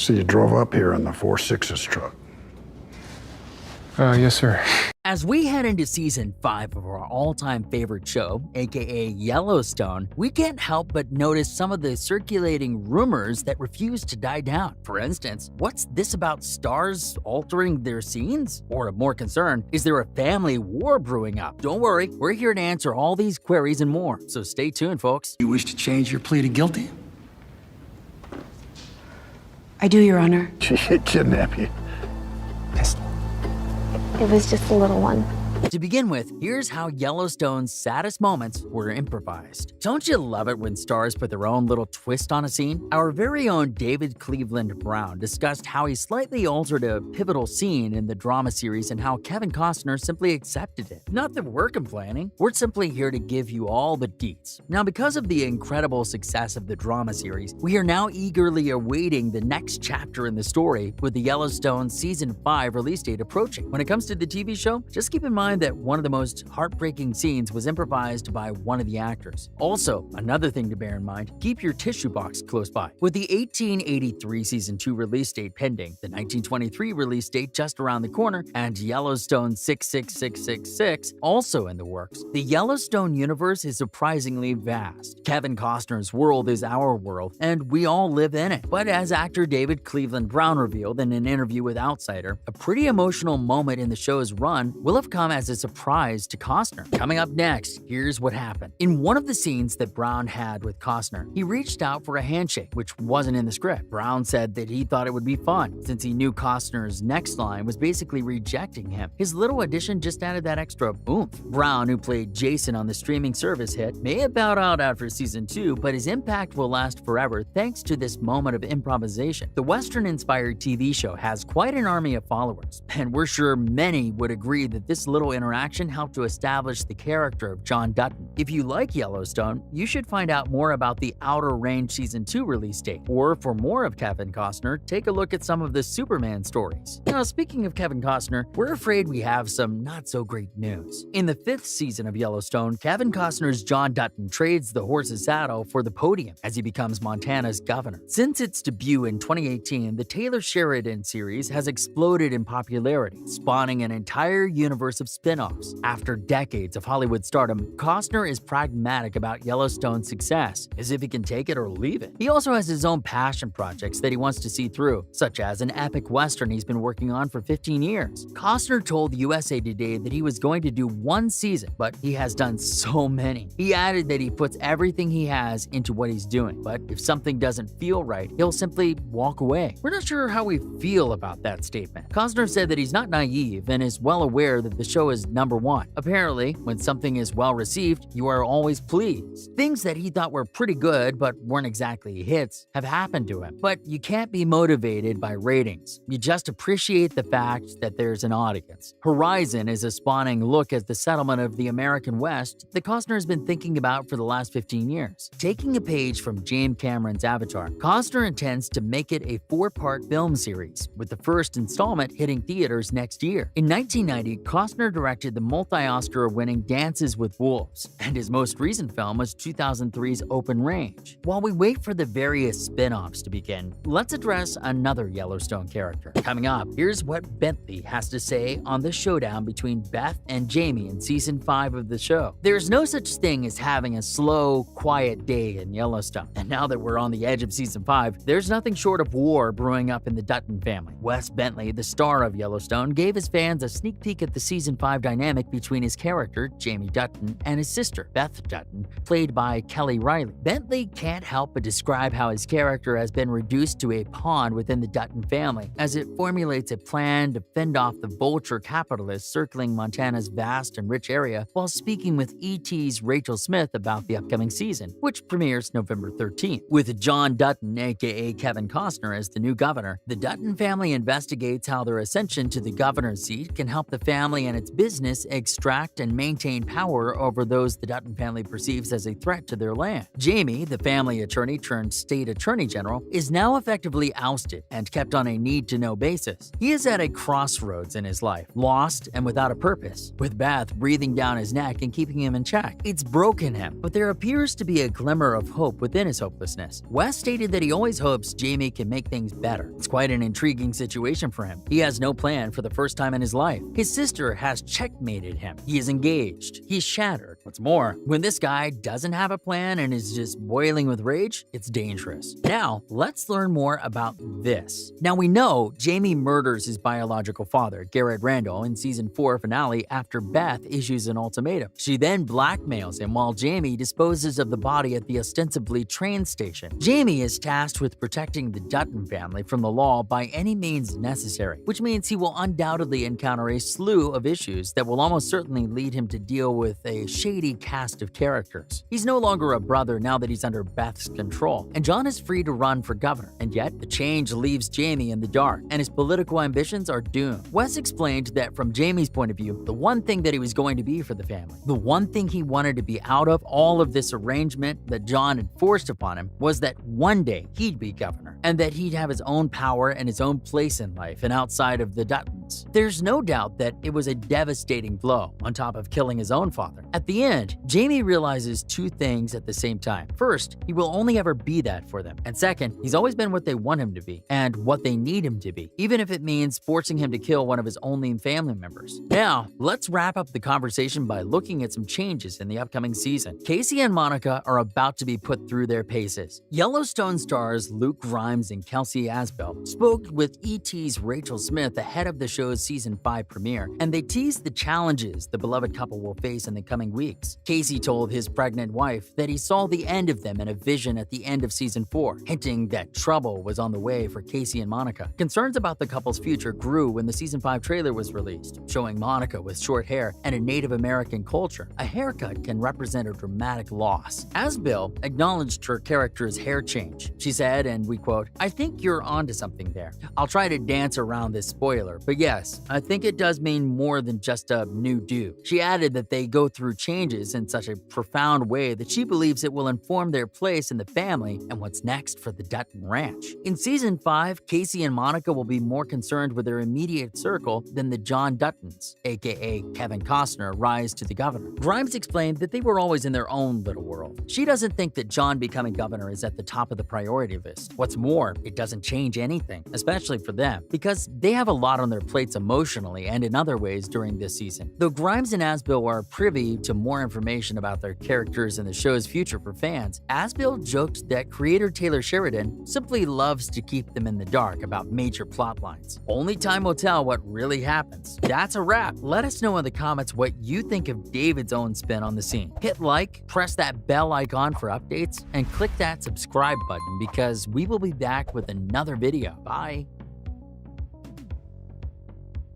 So you drove up here in the 4.6's truck. Yes, sir. As we head into season 5 of our all-time favorite show, aka Yellowstone, we can't help but notice some of the circulating rumors that refuse to die down. For instance, what's this about stars altering their scenes? Or of more concern, is there a family war brewing up? Don't worry, we're here to answer all these queries and more, so stay tuned, folks. You wish to change your plea to guilty? I do, Your Honor. She kidnapped you. Pistol. It was just a little one. To begin with, here's how Yellowstone's saddest moments were improvised. Don't you love it when stars put their own little twist on a scene? Our very own David Cleveland Brown discussed how he slightly altered a pivotal scene in the drama series and how Kevin Costner simply accepted it. Not that we're complaining, we're simply here to give you all the deets. Now, because of the incredible success of the drama series, we are now eagerly awaiting the next chapter in the story, with the Yellowstone Season 5 release date approaching. When it comes to the TV show, just keep in mind that one of the most heartbreaking scenes was improvised by one of the actors. Also, another thing to bear in mind, keep your tissue box close by. With the 1883 Season 2 release date pending, the 1923 release date just around the corner, and Yellowstone 66666 also in the works, the Yellowstone universe is surprisingly vast. Kevin Costner's world is our world, and we all live in it. But as actor David Cleveland Brown revealed in an interview with Outsider, a pretty emotional moment in the show's run will have come as a surprise to Costner. Coming up next, here's what happened. In one of the scenes that Brown had with Costner, he reached out for a handshake, which wasn't in the script. Brown said that he thought it would be fun, since he knew Costner's next line was basically rejecting him. His little addition just added that extra oomph. Brown, who played Jason on the streaming service hit, may have bowed out after season 2, but his impact will last forever thanks to this moment of improvisation. The Western-inspired TV show has quite an army of followers, and we're sure many would agree that this little interaction helped to establish the character of John Dutton. If you like Yellowstone, you should find out more about the Outer Range Season 2 release date. Or for more of Kevin Costner, take a look at some of the Superman stories. Now, speaking of Kevin Costner, we're afraid we have some not-so-great news. In the 5th season of Yellowstone, Kevin Costner's John Dutton trades the horse's saddle for the podium as he becomes Montana's governor. Since its debut in 2018, the Taylor Sheridan series has exploded in popularity, spawning an entire universe of spin-offs. After decades of Hollywood stardom, Costner is pragmatic about Yellowstone's success, as if he can take it or leave it. He also has his own passion projects that he wants to see through, such as an epic western he's been working on for 15 years. Costner told USA Today that he was going to do one season, but he has done so many. He added that he puts everything he has into what he's doing, but if something doesn't feel right, he'll simply walk away. We're not sure how we feel about that statement. Costner said that he's not naive and is well aware that the show is #1. Apparently, when something is well received, you are always pleased. Things that he thought were pretty good but weren't exactly hits have happened to him. But you can't be motivated by ratings. You just appreciate the fact that there's an audience. Horizon is a spawning look at the settlement of the American West that Costner has been thinking about for the last 15 years. Taking a page from James Cameron's Avatar, Costner intends to make it a 4-part film series, with the first installment hitting theaters next year. In 1990, Costner directed the multi-Oscar-winning Dances with Wolves, and his most recent film was 2003's Open Range. While we wait for the various spin-offs to begin, let's address another Yellowstone character. Coming up, here's what Bentley has to say on the showdown between Beth and Jamie in Season 5 of the show. There's no such thing as having a slow, quiet day in Yellowstone, and now that we're on the edge of Season 5, there's nothing short of war brewing up in the Dutton family. Wes Bentley, the star of Yellowstone, gave his fans a sneak peek at the Season 5 dynamic between his character, Jamie Dutton, and his sister, Beth Dutton, played by Kelly Riley. Bentley can't help but describe how his character has been reduced to a pawn within the Dutton family, as it formulates a plan to fend off the vulture capitalists circling Montana's vast and rich area, while speaking with E.T.'s Rachel Smith about the upcoming season, which premieres November 13th. With John Dutton, aka Kevin Costner, as the new governor, the Dutton family investigates how their ascension to the governor's seat can help the family and its business extract and maintain power over those the Dutton family perceives as a threat to their land. Jamie, the family attorney turned state attorney general, is now effectively ousted and kept on a need-to-know basis. He is at a crossroads in his life, lost and without a purpose, with Beth breathing down his neck and keeping him in check. It's broken him, but there appears to be a glimmer of hope within his hopelessness. Wes stated that he always hopes Jamie can make things better. It's quite an intriguing situation for him. He has no plan for the first time in his life. His sister has checkmated him. He is engaged. He's shattered. What's more, when this guy doesn't have a plan and is just boiling with rage, it's dangerous. Now, let's learn more about this. Now, we know Jamie murders his biological father, Garrett Randall, in season 4 finale after Beth issues an ultimatum. She then blackmails him while Jamie disposes of the body at the ostensibly train station. Jamie is tasked with protecting the Dutton family from the law by any means necessary, which means he will undoubtedly encounter a slew of issues that will almost certainly lead him to deal with a shady cast of characters. He's no longer a brother now that he's under Beth's control, and John is free to run for governor. And yet, the change leaves Jamie in the dark, and his political ambitions are doomed. Wes explained that from Jamie's point of view, the one thing that he was going to be for the family, the one thing he wanted to be out of all of this arrangement that John had forced upon him, was that one day he'd be governor, and that he'd have his own power and his own place in life and outside of the Duttons. There's no doubt that it was a devastating blow, on top of killing his own father. At the end, Jamie realizes two things at the same time. First, he will only ever be that for them. And second, he's always been what they want him to be, and what they need him to be, even if it means forcing him to kill one of his only family members. Now, let's wrap up the conversation by looking at some changes in the upcoming season. Casey and Monica are about to be put through their paces. Yellowstone stars Luke Grimes and Kelsey Asbell spoke with ET's Rachel Smith ahead of the show's season 5 premiere, and they teased the challenges the beloved couple will face in the coming weeks. Casey told his pregnant wife that he saw the end of them in a vision at the end of season 4, hinting that trouble was on the way for Casey and Monica. Concerns about the couple's future grew when the season 5 trailer was released, showing Monica with short hair and a Native American culture. A haircut can represent a dramatic loss. Asbell acknowledged her character's hair change. She said, and we quote, "I think you're onto something there. I'll try to dance around this spoiler, but yes, I think it does mean more than just a new do." She added that they go through changes in such a profound way that she believes it will inform their place in the family and what's next for the Dutton Ranch. In season 5, Casey and Monica will be more concerned with their immediate circle than the John Duttons, aka Kevin Costner, rise to the governor. Grimes explained that they were always in their own little world. She doesn't think that John becoming governor is at the top of the priority list. What's more, it doesn't change anything, especially for them, because they have a lot on their plates emotionally and in other ways during this season. Though Grimes and Asbell are privy to more information about their characters and the show's future for fans, Asbell joked that creator Taylor Sheridan simply loves to keep them in the dark about major plot lines. Only time will tell what really happens. That's a wrap. Let us know in the comments what you think of David's own spin on the scene. Hit like, press that bell icon for updates, and click that subscribe button because we will be back with another video. Bye.